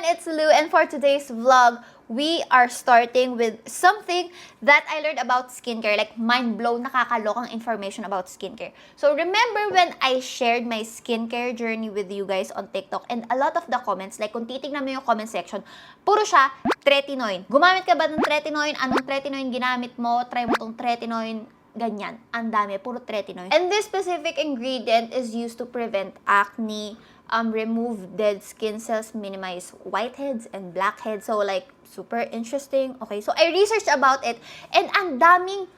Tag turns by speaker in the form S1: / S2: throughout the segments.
S1: it's Lou, and for today's vlog, we are starting with something that I learned about skincare, like mind-blown, nakakalokang information about skincare. So remember when I shared my skincare journey with you guys on TikTok, and a lot of the comments, like kung titignan mo yung comment section, puro siya tretinoin. Gumamit ka ba ng tretinoin? Anong tretinoin ginamit mo? Try mo tong tretinoin. Ganyan. Ang dami. Puro tretinoin. And this specific ingredient is used to prevent acne, remove dead skin cells, minimize whiteheads and blackheads. So, like, super interesting. Okay, so I researched about it, and ang daming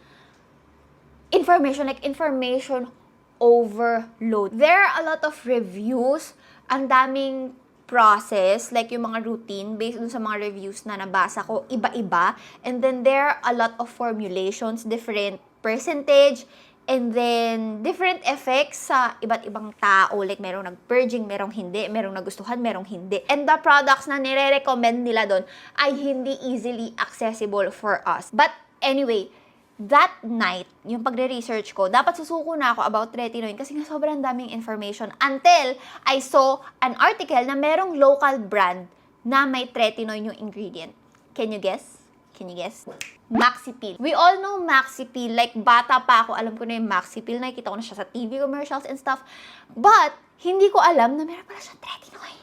S1: information, like information overload. There are a lot of reviews, ang daming process, like yung mga routine based dun sa mga reviews na nabasa ko, iba-iba. And then there are a lot of formulations, different percentage, and then different effects sa iba't ibang tao. Like merong nag-purging, merong hindi, merong nagustuhan, merong hindi. And the products na nire-recommend nila doon ay hindi easily accessible for us. But anyway, that night, yung pagre-research ko, dapat susuko na ako about tretinoin kasi nga sobrang daming information until I saw an article na merong local brand na may tretinoin yung ingredient. Can you guess? Can you guess? Maxi Pill. We all know Maxi Pill. Like, bata pa ako, alam ko na yung Maxi Pill. Nakikita ko na siya sa TV commercials and stuff. But, hindi ko alam na meron pala siyang tretinoin.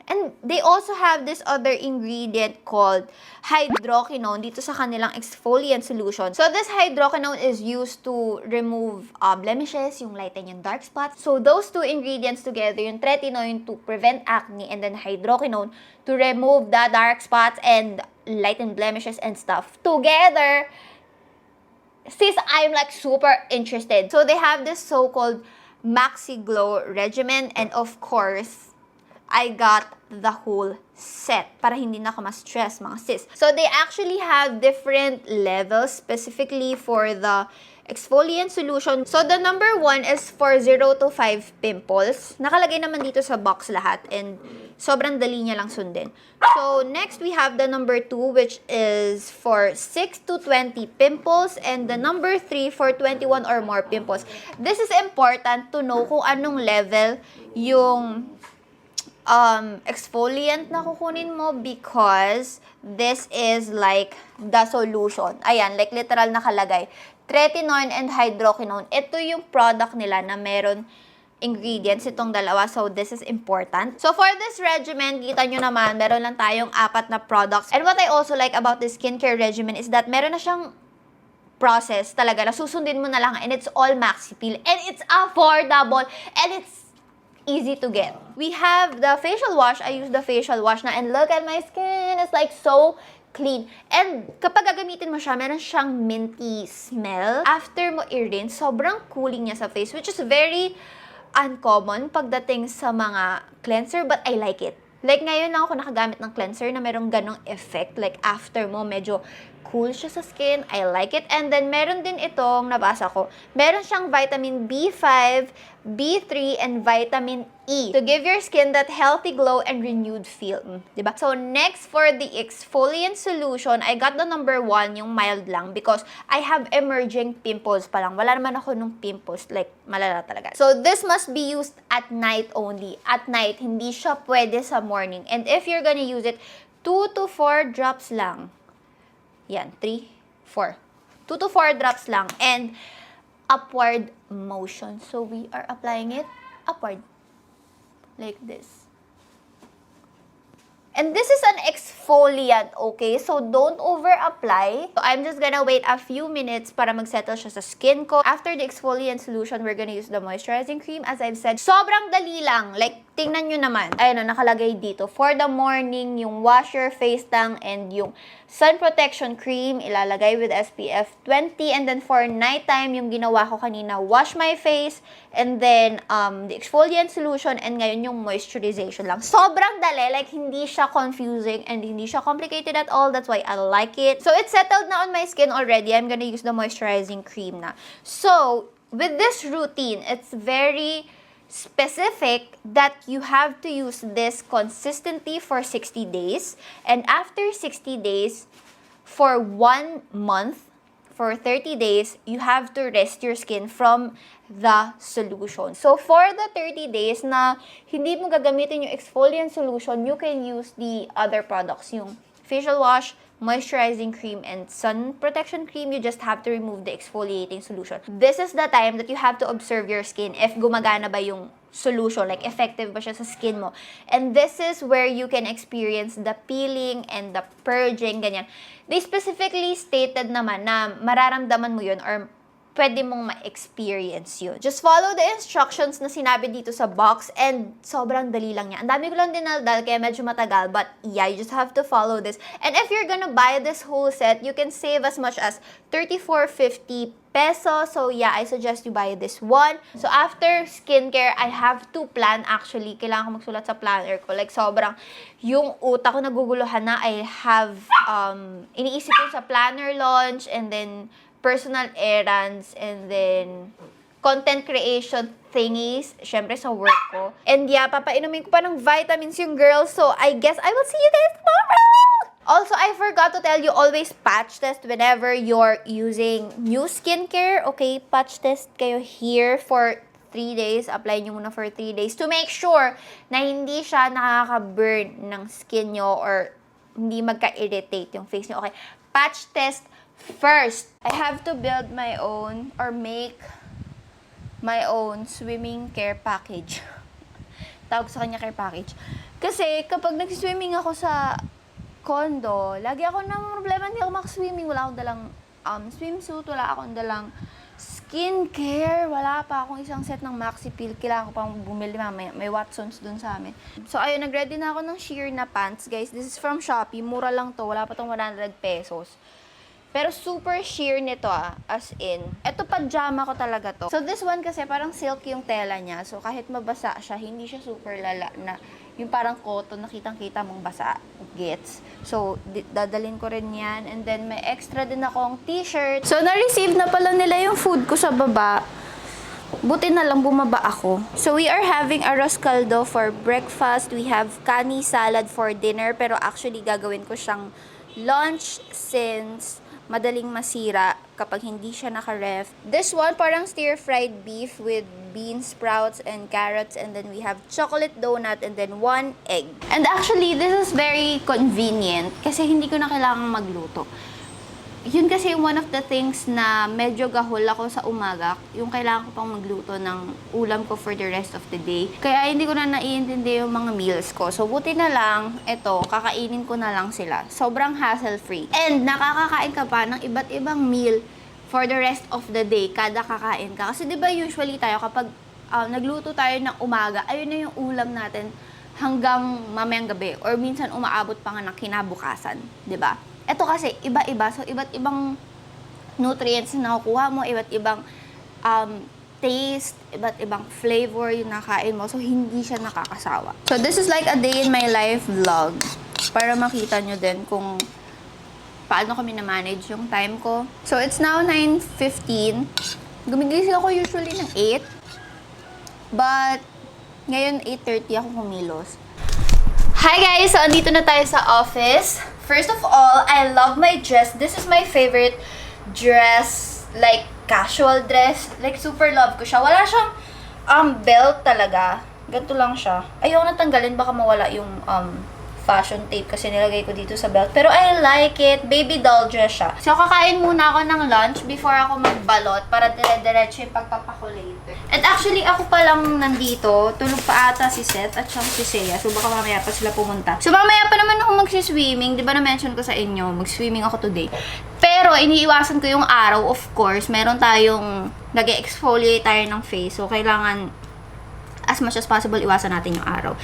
S1: And they also have this other ingredient called hydroquinone dito sa kanilang exfoliant solution. So this hydroquinone is used to remove blemishes, yung lighten yung dark spots. So those two ingredients together, yung tretinoin to prevent acne and then hydroquinone to remove the dark spots and lighten blemishes and stuff. Together, sis, I'm like super interested. So they have this so-called Maxi Glow Regimen, and of course, I got the whole set para hindi na ako ma-stress, mga sis. So, they actually have different levels specifically for the exfoliant solution. So, the number 1 is for 0 to 5 pimples. Nakalagay naman dito sa box lahat and sobrang dali niya lang sundin. So, next we have the number 2, which is for 6 to 20 pimples, and the number 3 for 21 or more pimples. This is important to know kung anong level yung exfoliant na kukunin mo because this is like the solution. Ayan, like literal nakalagay. Tretinoin and hydroquinone. Ito yung product nila na meron ingredients itong dalawa. So, this is important. So, for this regimen, kita nyo naman, meron lang tayong 4 na products. And what I also like about this skincare regimen is that meron na siyang process talaga na susundin mo na lang, and it's all Maxi Pill. And it's affordable. And it's easy to get. We have the facial wash. I use the facial wash na, and look at my skin. It's like so clean. And kapag gagamitin mo siya, meron siyang minty smell. After mo i-rinse, sobrang cooling niya sa face, which is very uncommon pagdating sa mga cleanser, but I like it. Like ngayon lang ako nakagamit ng cleanser na merong ganong effect. Like after mo, medyo cool siya sa skin. I like it. And then meron din itong nabasa ko. Meron siyang vitamin B5, B3, and vitamin E to give your skin that healthy glow and renewed feel. Diba? So next, for the exfoliant solution, I got the number 1, yung mild lang, because I have emerging pimples pa lang. Wala naman ako nung pimples, like malala talaga. So this must be used at night only. At night, hindi siya pwede sa morning. And if you're gonna use it, 2 to 4 drops lang. Yan, 3, 4. 2 to 4 drops lang. And upward motion. So, we are applying it upward. Like this. And this is an exfoliant, okay? So, don't over-apply. So, I'm just gonna wait a few minutes para mag-settle siya sa skin ko. After the exfoliant solution, we're gonna use the moisturizing cream. As I've said, sobrang dali lang. Like, tingnan nyo naman. Ayun o, nakalagay dito. For the morning, yung wash your face lang, and yung sun protection cream, ilalagay with SPF 20. And then for nighttime, yung ginawa ko kanina, wash my face, and then the exfoliant solution, and ngayon yung moisturization lang. Sobrang dali. Like, hindi siya confusing and hindi siya complicated at all. That's why I like it. So, it's settled na on my skin already. I'm gonna use the moisturizing cream na. So, with this routine, it's very specific that you have to use this consistently for 60 days. And after 60 days, for 1 month, for 30 days, you have to rest your skin from the solution. So, for the 30 days na hindi mo gagamitin yung exfoliant solution, you can use the other products, yung facial wash, moisturizing cream, and sun protection cream. You just have to remove the exfoliating solution. This is the time that you have to observe your skin if gumagana ba yung solution, like effective ba siya sa skin mo. And this is where you can experience the peeling and the purging, ganyan. They specifically stated naman na mararamdaman mo yun or pwede mong ma-experience yun. Just follow the instructions na sinabi dito sa box and sobrang dali lang niya. Ang dami ko lang dinaldal kaya medyo matagal, but yeah, you just have to follow this. And if you're gonna buy this whole set, you can save as much as 34.50 pesos. So yeah, I suggest you buy this one. So after skincare, I have to plan actually. Kailangan ko magsulat sa planner ko. Like sobrang yung utak ko naguguluhan na. I have iniisip ko sa planner launch and then personal errands, and then content creation thingies, syempre sa work ko. And yeah, papainumin ko pa ng vitamins yung girls, so I guess I will see you guys tomorrow! Also, I forgot to tell you, always patch test whenever you're using new skincare. Okay, patch test kayo here for 3 days. Apply nyo muna for 3 days to make sure na hindi siya nakaka-burn ng skin nyo or hindi magka-irritate yung face nyo. Okay, patch test first. I have to build my own or make my own swimming care package. Tawag sa kanya care package. Kasi kapag nag-swimming ako sa condo, lagi ako ng problema, hindi ako makaswimming. Wala akong dalang swimsuit, wala akong dalang skincare. Wala pa akong isang set ng Maxi peel. Kailangan ko pang bumili mamaya. May Watsons dun sa amin. So, ayun, nag-ready na ako ng sheer na pants. Guys, this is from Shopee. Mura lang to. Wala pa tong 100 pesos. Pero super sheer nito as in. Ito pajama ko talaga to. So this one kasi parang silk yung tela niya. So kahit mabasa siya, hindi siya super lala na yung parang cotton na kitang-kita mong basa. Gets. So dadalhin ko rin yan. And then may extra din akong t-shirt. So na-receive na pala nila yung food ko sa baba. Buti na lang bumaba ako. So we are having arroz caldo for breakfast. We have kani salad for dinner. Pero actually gagawin ko siyang lunch since madaling masira kapag hindi siya naka-ref. This one, parang stir-fried beef with bean sprouts and carrots, and then we have chocolate donut, and then 1 egg. And actually, this is very convenient kasi hindi ko na kailangang magluto. Yun kasi one of the things na medyo gahol ako sa umaga, yung kailangan ko pang magluto ng ulam ko for the rest of the day. Kaya hindi ko na naiintindi yung mga meals ko. So, buti na lang, eto, kakainin ko na lang sila. Sobrang hassle-free. And nakakakain ka pa ng iba't ibang meal for the rest of the day, kada kakain ka. Kasi diba usually tayo, kapag nagluto tayo ng umaga, ayun na yung ulam natin hanggang mamayang gabi. Or minsan umaabot pa nga ng kinabukasan. Diba? Ito kasi, iba-iba. So, iba't ibang nutrients na nakukuha mo, iba't ibang taste, iba't ibang flavor yung nakain mo. So, hindi siya nakakasawa. So, this is like a day in my life vlog. Para makita nyo din kung paano kami na-manage yung time ko. So, it's now 9:15. Gumigising ako usually ng 8. But, ngayon 8:30 ako kumilos. Hi guys! So, andito na tayo sa office. First of all, I love my dress. This is my favorite dress. Like, casual dress. Like, super love ko siya. Wala siyang belt talaga. Ganito lang siya. Ayaw na tanggalin. Baka mawala yung fashion tape kasi nilagay ko dito sa belt. Pero I like it. Baby doll dress siya. So, kakain muna ako ng lunch before ako magbalot para dire-diretso yung pagpapako later. And actually, ako pa lang nandito. Tulog pa ata si Seth at siyang si Seiya. So, baka mamaya pa sila pumunta. So, mamaya pa naman ako magsiswimming. Di ba na-mention ko sa inyo, mag-swimming ako today. Pero, iniiwasan ko yung araw. Of course, meron tayong nag-exfoliate tayo ng face. So, kailangan as much as possible iwasan natin yung araw.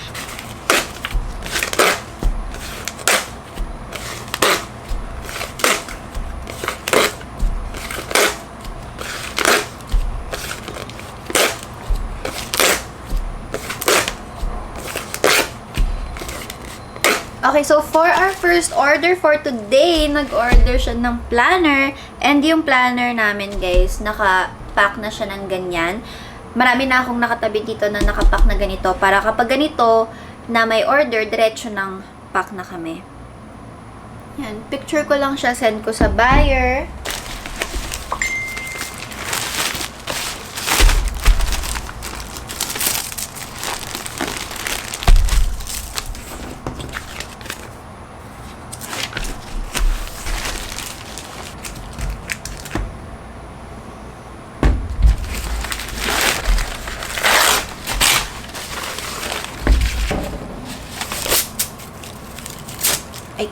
S1: Okay, so for our first order for today, nag-order siya ng planner. And yung planner namin, guys, naka-pack na siya ng ganyan. Marami na akong nakatabi dito na nakapack na ganito. Para kapag ganito na may order, diretso ng pack na kami. Yan, picture ko lang siya, send ko sa buyer. Ay.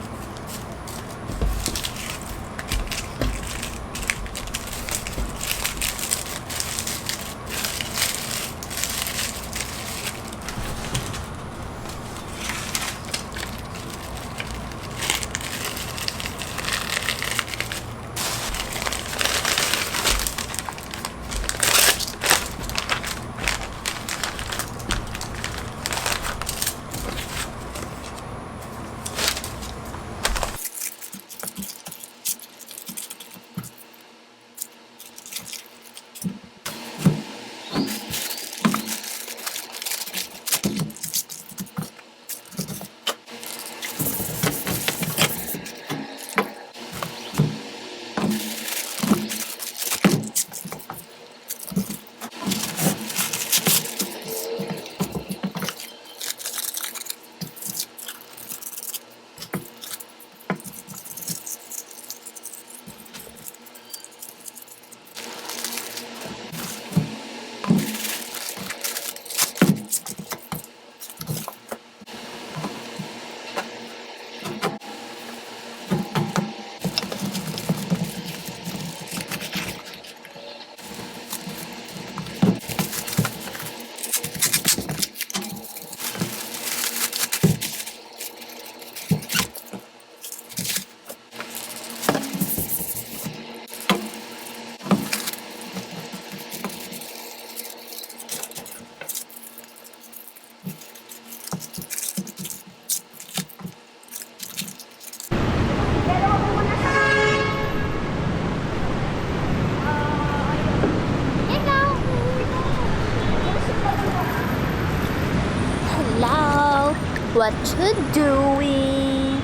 S1: Hello, what you doing?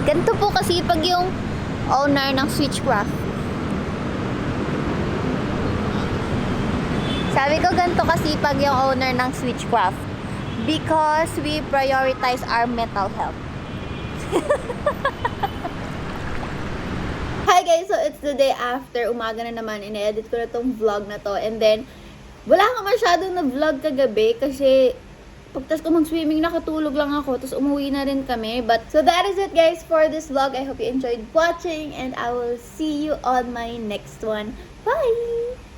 S1: Ganito po kasi pag yung owner ng Switchcraft. Sabi ko ganito kasi pag yung owner ng Switchcraft. Because we prioritize our mental health. Hi guys, so it's the day after. Umaga na naman, ine-edit ko na tong vlog na to. And then, wala ka masyadong na-vlog kagabi kasi pagtas ko mag-swimming, nakatulog lang ako. Tapos umuwi na rin kami. But, so that is it guys for this vlog. I hope you enjoyed watching and I will see you on my next one. Bye!